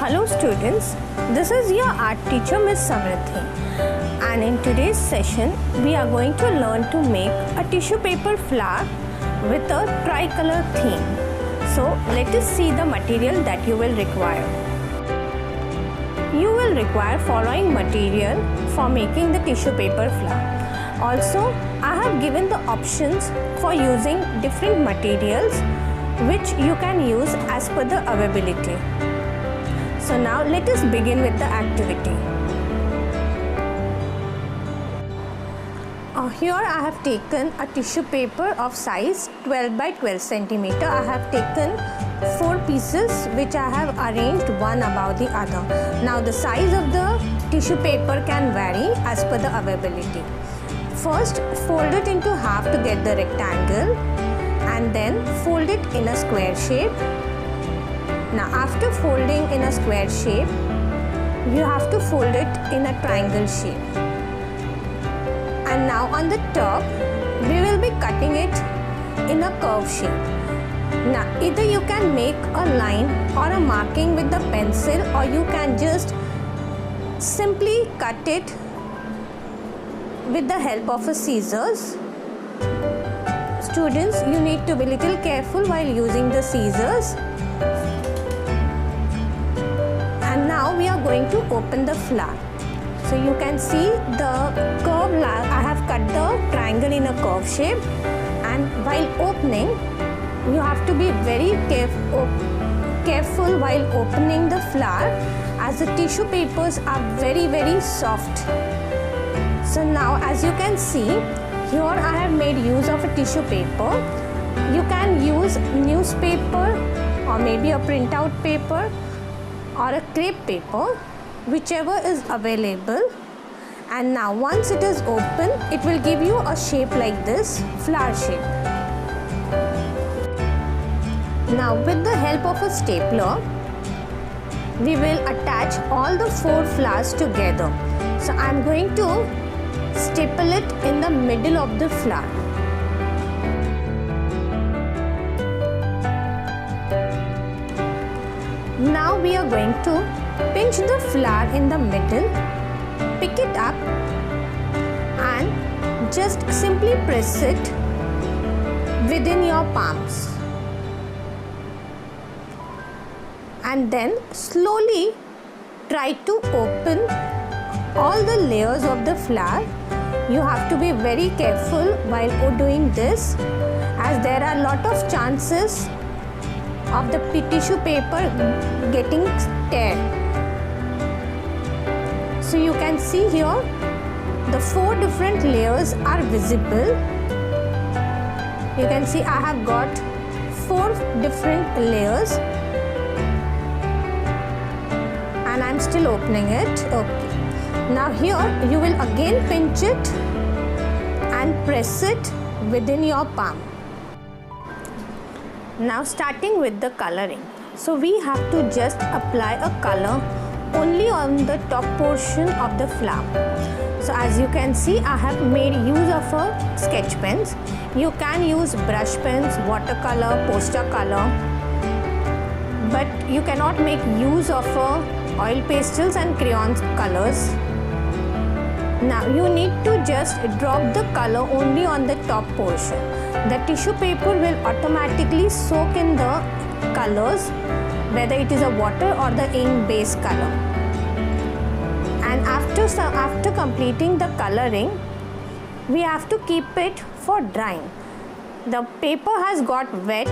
Hello students, this is your art teacher Miss Samriddhi, and in today's session we are going to learn to make a tissue paper flower with a tricolor theme. So let us see the material that you will require. You will require following material for making the tissue paper flower. Also, I have given the options for using different materials which you can use as per the availability. So now let us begin with the activity. Here I have taken a tissue paper of size 12 by 12 centimeter. I have taken 4 pieces which I have arranged one above the other. Now the size of the tissue paper can vary as per the availability. First, fold it into half to get the rectangle and then fold it in a square shape. Now after folding in a square shape, you have to fold it in a triangle shape. And now on the top, we will be cutting it in a curve shape. Now either you can make a line or a marking with the pencil, or you can just simply cut it with the help of a scissors. Students, you need to be little careful while using the scissors. And now we are going to open the flower. So you can see the curve. I have cut the triangle in a curve shape, and while opening you have to be very careful while opening the flower, as the tissue papers are very soft. So now as you can see, here I have made use of a tissue paper. You can use newspaper or maybe a printout paper or a crepe paper, whichever is available. And now once it is open, it will give you a shape like this, flower shape. Now with the help of a stapler, we will attach all the 4 flowers together. So I am going to staple it in the middle of the flower. Now we are going to pinch the flower in the middle, pick it up and just simply press it within your palms. And then slowly try to open all the layers of the flower. You have to be very careful while doing this, as there are a lot of chances of the tissue paper getting tear. So you can see here the 4 different layers are visible. You can see I have got 4 different layers, and I am still opening it. Okay. Now here you will again pinch it and press it within your palm. Now starting with the coloring. So we have to just apply a color only on the top portion of the flower. So as you can see, I have made use of a sketch pens. You can use brush pens, watercolor, poster color, but you cannot make use of oil pastels and crayons colors. Now you need to just drop the color only on the top portion. The tissue paper will automatically soak in the colors, whether it is a water or the ink based color. And after completing the coloring, we have to keep it for drying. The paper has got wet,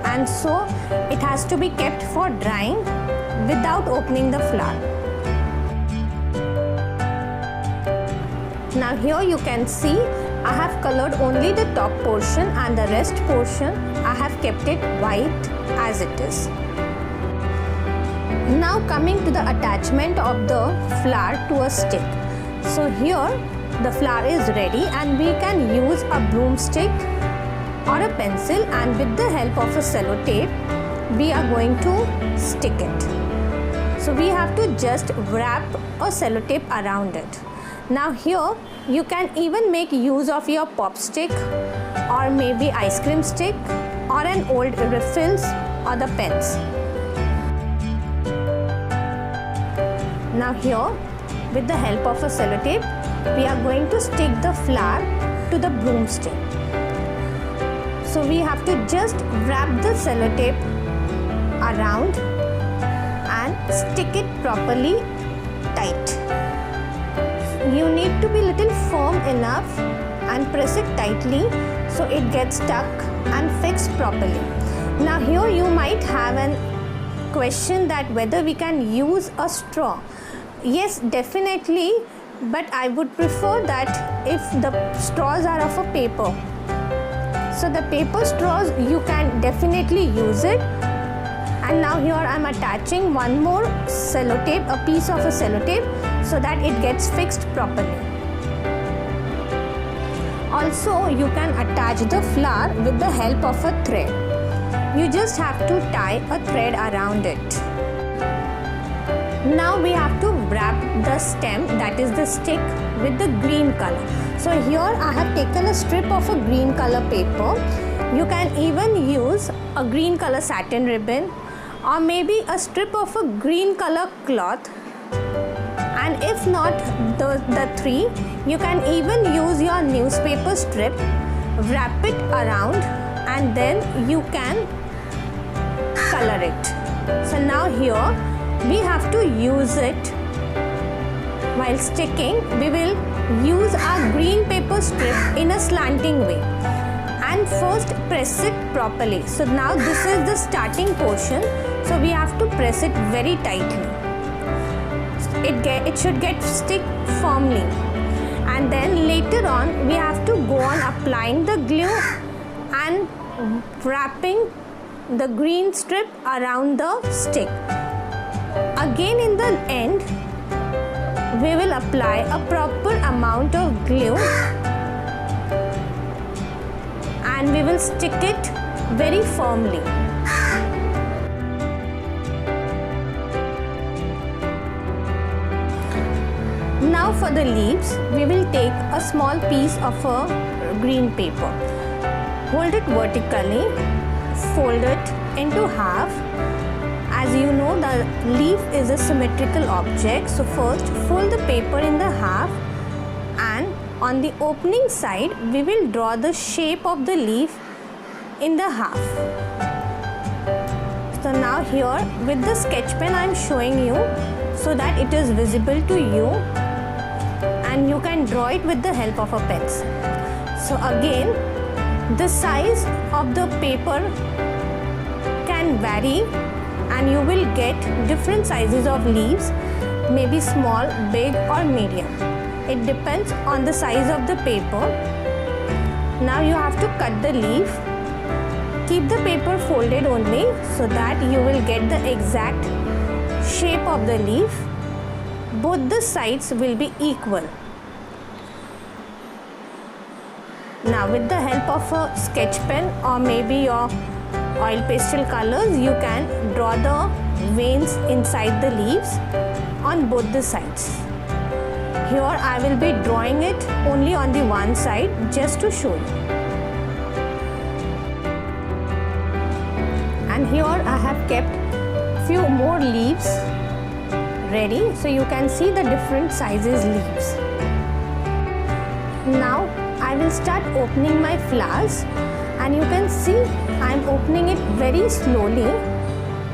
and so it has to be kept for drying without opening the flower. Now here you can see I have colored only the top portion, and the rest portion I have kept it white as it is. Now coming to the attachment of the flower to a stick. So here the flower is ready, and we can use a broomstick or a pencil, and with the help of a sellotape we are going to stick it. So we have to just wrap a sellotape around it. Now here you can even make use of your pop stick or maybe ice cream stick or an old refills or the pens. Now here, with the help of a sellotape, we are going to stick the flower to the broomstick. So we have to just wrap the sellotape around and stick it properly tight. You need to be little firm enough and press it tightly so it gets stuck and fixed properly. Now here you might have an question that whether we can use a straw. Yes, definitely, but I would prefer that if the straws are of a paper. So the paper straws, you can definitely use it. And now here I am attaching one more sellotape, a piece of a sellotape, so that it gets fixed properly. Also, you can attach the flower with the help of a thread. You just have to tie a thread around it. Now we have to wrap the stem, that is the stick, with the green color. So here I have taken a strip of a green color paper. You can even use a green color satin ribbon or maybe a strip of a green color cloth. And if not the three, you can even use your newspaper strip, wrap it around, and then you can color it. So now here we have to use it. While sticking, we will use our green paper strip in a slanting way and first press it properly. So now this is the starting portion, so we have to press it very tightly. It should get stick firmly, and then later on we have to go on applying the glue and wrapping the green strip around the stick. Again in the end, we will apply a proper amount of glue and we will stick it very firmly. Now for the leaves, we will take a small piece of a green paper. Hold it vertically, fold it into half. As you know, the leaf is a symmetrical object, so first fold the paper in the half, and on the opening side we will draw the shape of the leaf in the half. So now here with the sketch pen I am showing you so that it is visible to you, and you can draw it with the help of a pencil. So again, the size of the paper can vary and you will get different sizes of leaves, maybe small, big or medium. It depends on the size of the paper. Now you have to cut the leaf. Keep the paper folded only so that you will get the exact shape of the leaf. Both the sides will be equal. Now with the help of a sketch pen or maybe your oil pastel colors, you can draw the veins inside the leaves on both the sides. Here I will be drawing it only on the one side just to show you. And here I have kept few more leaves ready, so you can see the different sizes leaves. Now I will start opening my flowers, and you can see I am opening it very slowly.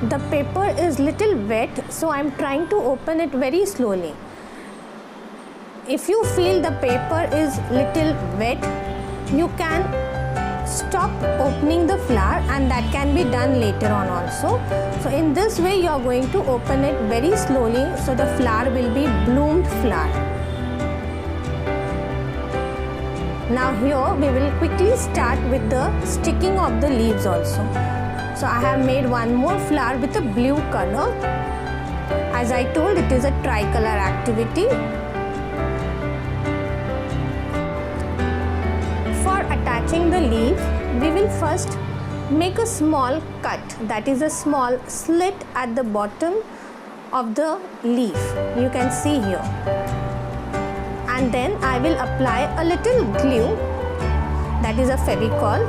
The paper is little wet, so I am trying to open it very slowly. If you feel the paper is little wet, you can stop opening the flower, and that can be done later on also. So in this way you are going to open it very slowly, so the flower will be bloomed flower. Now here we will quickly start with the sticking of the leaves also. So I have made one more flower with a blue color. As I told, it is a tricolor activity. For attaching the leaf, we will first make a small cut, that is a small slit at the bottom of the leaf. You can see here. And then I will apply a little glue, that is a Fevicol.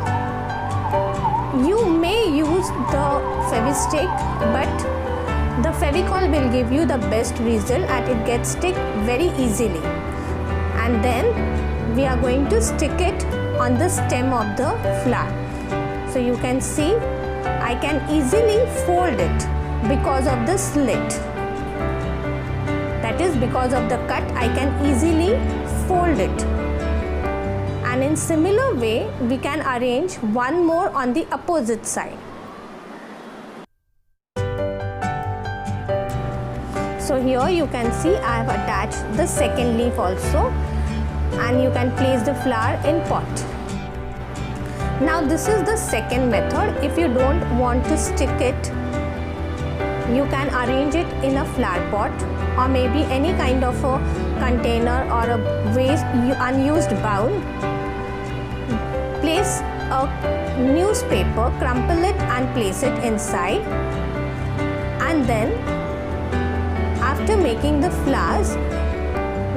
You may use the Fevistick, but the Fevicol will give you the best result and it gets stick very easily. And then we are going to stick it on the stem of the flower. So you can see I can easily fold it because of the slit. That is, because of the cut, I can easily fold it. And in similar way, we can arrange one more on the opposite side. So here you can see I have attached the second leaf also, and you can place the flower in pot. Now this is the second method. If you don't want to stick it, you can arrange it in a flower pot or maybe any kind of a container or a waste unused bowl. Place a newspaper, crumple it and place it inside, and then after making the flowers,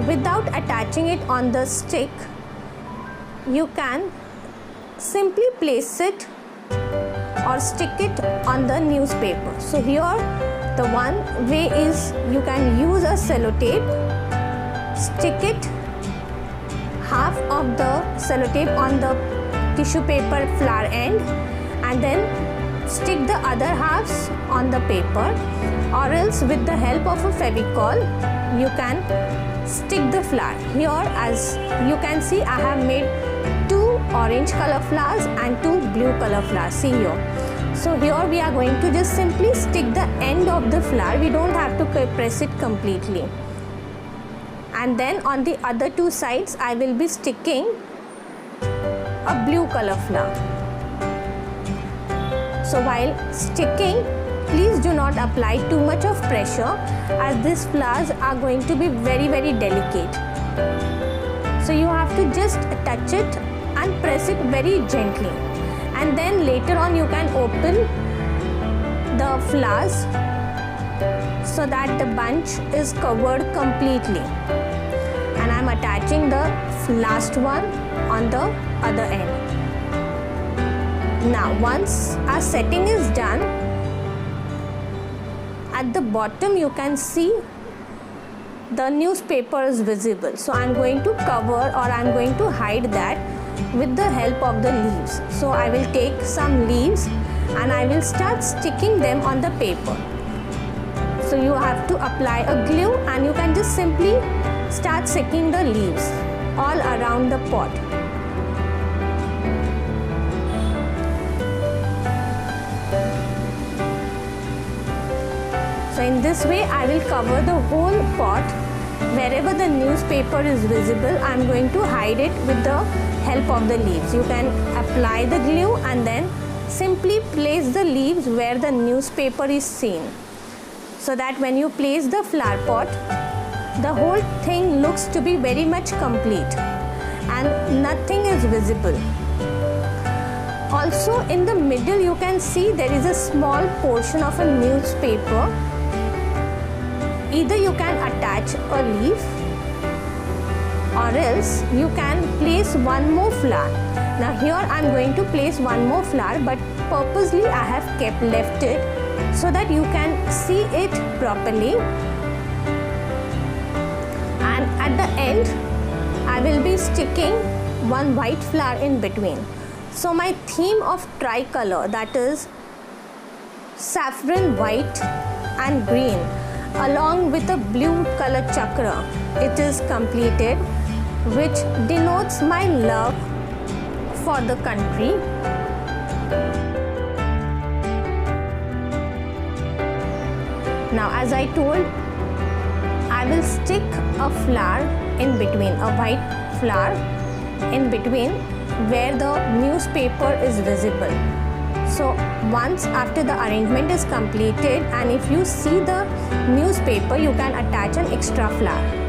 without attaching it on the stick, you can simply place it or stick it on the newspaper. So here the one way is you can use a sellotape, stick it half of the sellotape on the tissue paper flower end, and then stick the other halves on the paper, or else with the help of a Fevicol you can stick the flower. Here, as you can see, I have made 2 orange color flowers and 2 blue color flowers. See here. So here we are going to just simply stick the end of the flower. We don't have to press it completely. And then on the other 2 sides I will be sticking a blue color flower. So while sticking, please do not apply too much of pressure, as these flowers are going to be very delicate. So you have to just touch it and press it very gently, and then later on you can open the flowers so that the bunch is covered completely. And I am attaching the last one on the other end. Now once our setting is done, at the bottom you can see the newspaper is visible. So I am going to cover, or I am going to hide that with the help of the leaves. So I will take some leaves and I will start sticking them on the paper. So you have to apply a glue and you can just simply start sticking the leaves all around the pot. So in this way I will cover the whole pot. Wherever the newspaper is visible, I am going to hide it with the help of the leaves. You can apply the glue and then simply place the leaves where the newspaper is seen, so that when you place the flower pot, the whole thing looks to be very much complete and nothing is visible. Also in the middle you can see there is a small portion of a newspaper. Either you can attach a leaf, or else you can place one more flower. Now here I am going to place one more flower, but purposely I have left it so that you can see it properly. And at the end I will be sticking one white flower in between. So my theme of tricolor, that is saffron, white and green, along with a blue color chakra, it is completed, which denotes my love for the country. Now as I told, I will stick a flower in between, a white flower in between where the newspaper is visible. So once after the arrangement is completed, and if you see the newspaper, you can attach an extra flower.